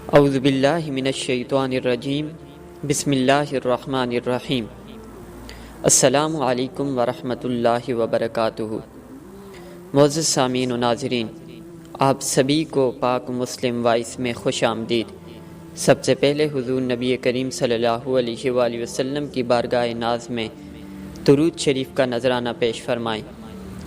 اعوذ باللہ من الشیطان الرجیم بسم اللہ الرحمن الرحیم السلام علیکم ورحمۃ اللہ وبرکاتہ۔ معزز سامعین و ناظرین، آپ سبھی کو پاک مسلم وائس میں خوش آمدید۔ سب سے پہلے حضور نبی کریم صلی اللہ علیہ وآلہ وسلم کی بارگاہ ناز میں درود شریف کا نذرانہ پیش فرمائیں۔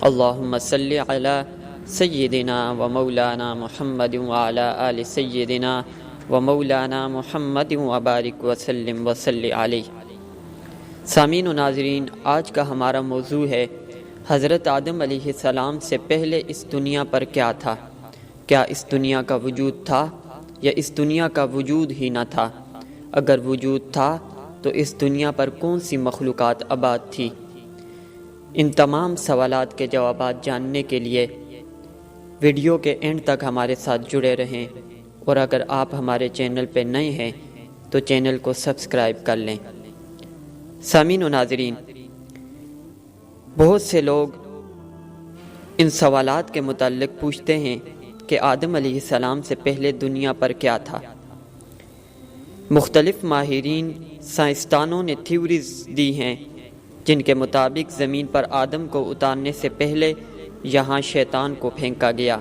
اللہم صلی علی سیدنا و مولانا محمد وعلی آل سیدنا و مولانا محمد وبارک وسلم وصلی علیہ۔ سامعین و ناظرین، آج کا ہمارا موضوع ہے حضرت آدم علیہ السلام سے پہلے اس دنیا پر کیا تھا؟ کیا اس دنیا کا وجود تھا یا اس دنیا کا وجود ہی نہ تھا؟ اگر وجود تھا تو اس دنیا پر کون سی مخلوقات آباد تھی؟ ان تمام سوالات کے جوابات جاننے کے لیے ویڈیو کے اینڈ تک ہمارے ساتھ جڑے رہیں، اور اگر آپ ہمارے چینل پہ نئے ہیں تو چینل کو سبسکرائب کر لیں۔ سامعین و ناظرین، بہت سے لوگ ان سوالات کے متعلق پوچھتے ہیں کہ آدم علیہ السلام سے پہلے دنیا پر کیا تھا؟ مختلف ماہرین سائنسدانوں نے تھیوریز دی ہیں جن کے مطابق زمین پر آدم کو اتارنے سے پہلے یہاں شیطان کو پھینکا گیا۔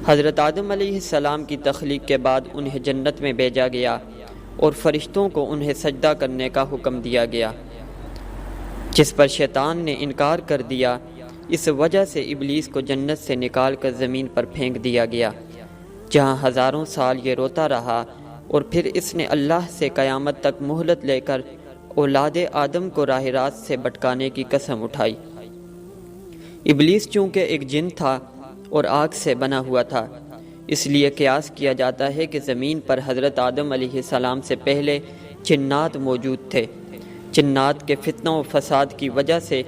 حضرت آدم علیہ السلام کی تخلیق کے بعد انہیں جنت میں بھیجا گیا اور فرشتوں کو انہیں سجدہ کرنے کا حکم دیا گیا، جس پر شیطان نے انکار کر دیا۔ اس وجہ سے ابلیس کو جنت سے نکال کر زمین پر پھینک دیا گیا، جہاں ہزاروں سال یہ روتا رہا، اور پھر اس نے اللہ سے قیامت تک مہلت لے کر اولاد آدم کو راہ راست سے بھٹکانے کی قسم اٹھائی۔ ابلیس چونکہ ایک جن تھا اور آگ سے بنا ہوا تھا، اس لیے قیاس کیا جاتا ہے کہ زمین پر حضرت آدم علیہ السلام سے پہلے جنات موجود تھے۔ جنات کے فتنہ و فساد کی وجہ سے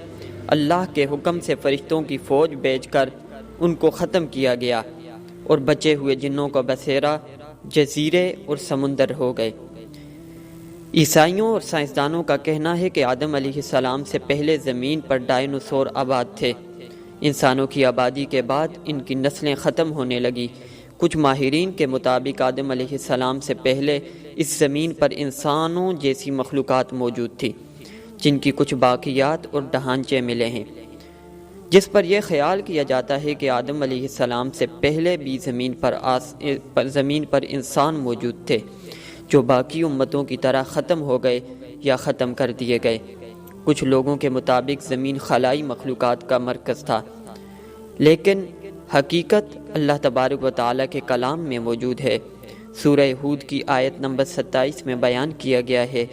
اللہ کے حکم سے فرشتوں کی فوج بھیج کر ان کو ختم کیا گیا، اور بچے ہوئے جنوں کا بسیرا جزیرے اور سمندر ہو گئے۔ عیسائیوں اور سائنسدانوں کا کہنا ہے کہ آدم علیہ السلام سے پہلے زمین پر ڈائنوسور آباد تھے۔ انسانوں کی آبادی کے بعد ان کی نسلیں ختم ہونے لگی۔ کچھ ماہرین کے مطابق آدم علیہ السلام سے پہلے اس زمین پر انسانوں جیسی مخلوقات موجود تھی، جن کی کچھ باقیات اور ڈھانچے ملے ہیں، جس پر یہ خیال کیا جاتا ہے کہ آدم علیہ السلام سے پہلے بھی زمین پر انسان موجود تھے، جو باقی امتوں کی طرح ختم ہو گئے یا ختم کر دیے گئے۔ کچھ لوگوں کے مطابق زمین خلائی مخلوقات کا مرکز تھا، لیکن حقیقت اللہ تبارک و تعالیٰ کے کلام میں موجود ہے۔ سورہ ہود کی آیت نمبر 27 میں بیان کیا گیا ہے،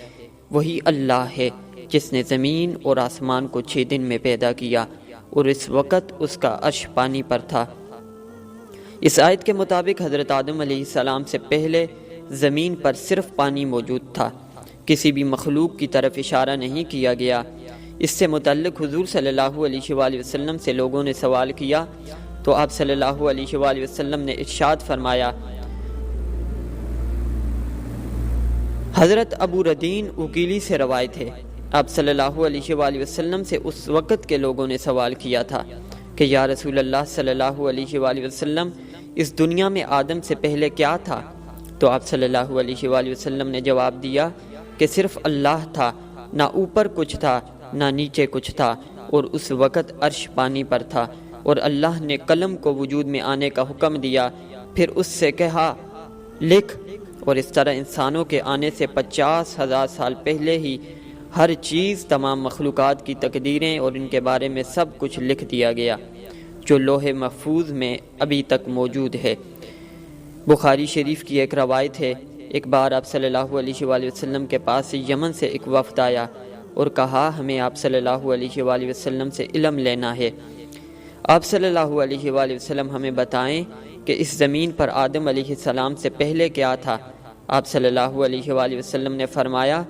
وہی اللہ ہے جس نے زمین اور آسمان کو 6 دن میں پیدا کیا، اور اس وقت اس کا عرش پانی پر تھا۔ اس آیت کے مطابق حضرت آدم علیہ السلام سے پہلے زمین پر صرف پانی موجود تھا، کسی بھی مخلوق کی طرف اشارہ نہیں کیا گیا۔ اس سے متعلق حضور صلی اللہ علیہ وآلہ وسلم سے لوگوں نے سوال کیا تو آپ صلی اللہ علیہ وآلہ وسلم نے ارشاد فرمایا۔ حضرت ابو ردین اکیلی سے روایت ہے، آپ صلی اللہ علیہ وآلہ وسلم سے اس وقت کے لوگوں نے سوال کیا تھا کہ یا رسول اللہ صلی اللہ علیہ وآلہ وسلم، اس دنیا میں آدم سے پہلے کیا تھا؟ تو آپ صلی اللہ علیہ وآلہ وسلم نے جواب دیا کہ صرف اللہ تھا، نہ اوپر کچھ تھا نہ نیچے کچھ تھا، اور اس وقت عرش پانی پر تھا، اور اللہ نے قلم کو وجود میں آنے کا حکم دیا، پھر اس سے کہا لکھ، اور اس طرح انسانوں کے آنے سے 50,000 سال پہلے ہی ہر چیز، تمام مخلوقات کی تقدیریں اور ان کے بارے میں سب کچھ لکھ دیا گیا، جو لوح محفوظ میں ابھی تک موجود ہے۔ بخاری شریف کی ایک روایت ہے، ایک بار آپ صلی اللہ علیہ وآلہ وسلم کے پاس یمن سے ایک وفد آیا اور کہا ہمیں آپ صلی اللہ علیہ وآلہ وسلم سے علم لینا ہے۔ آپ صلی اللہ علیہ وآلہ وسلم ہمیں بتائیں کہ اس زمین پر آدم علیہ السلام سے پہلے کیا تھا؟ آپ صلی اللہ علیہ وآلہ وسلم نے فرمایا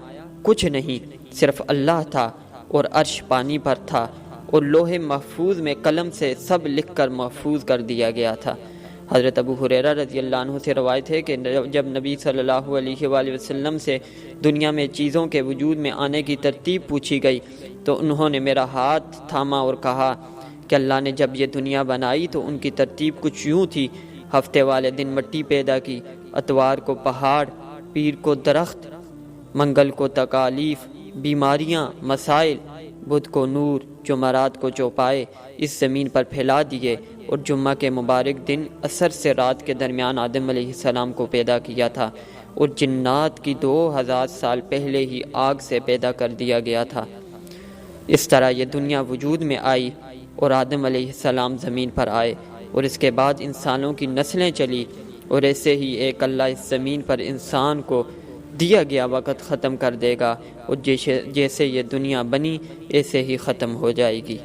کچھ نہیں، صرف اللہ تھا، اور عرش پانی پر تھا، اور لوح محفوظ میں قلم سے سب لکھ کر محفوظ کر دیا گیا تھا۔ حضرت ابو ہریرہ رضی اللہ عنہ سے روایت ہے کہ جب نبی صلی اللہ علیہ وآلہ وسلم سے دنیا میں چیزوں کے وجود میں آنے کی ترتیب پوچھی گئی تو انہوں نے میرا ہاتھ تھاما اور کہا کہ اللہ نے جب یہ دنیا بنائی تو ان کی ترتیب کچھ یوں تھی، ہفتے والے دن مٹی پیدا کی، اتوار کو پہاڑ، پیر کو درخت، منگل کو تکالیف، بیماریاں، مسائل، بدھ کو نور، جمعرات کو چوپائے اس زمین پر پھیلا دیے، اور جمعہ کے مبارک دن عصر سے رات کے درمیان آدم علیہ السلام کو پیدا کیا تھا، اور جنات کی 2000 سال پہلے ہی آگ سے پیدا کر دیا گیا تھا۔ اس طرح یہ دنیا وجود میں آئی اور آدم علیہ السلام زمین پر آئے، اور اس کے بعد انسانوں کی نسلیں چلی، اور ایسے ہی ایک اللہ اس زمین پر انسان کو دیا گیا وقت ختم کر دے گا، اور جیسے یہ دنیا بنی ایسے ہی ختم ہو جائے گی۔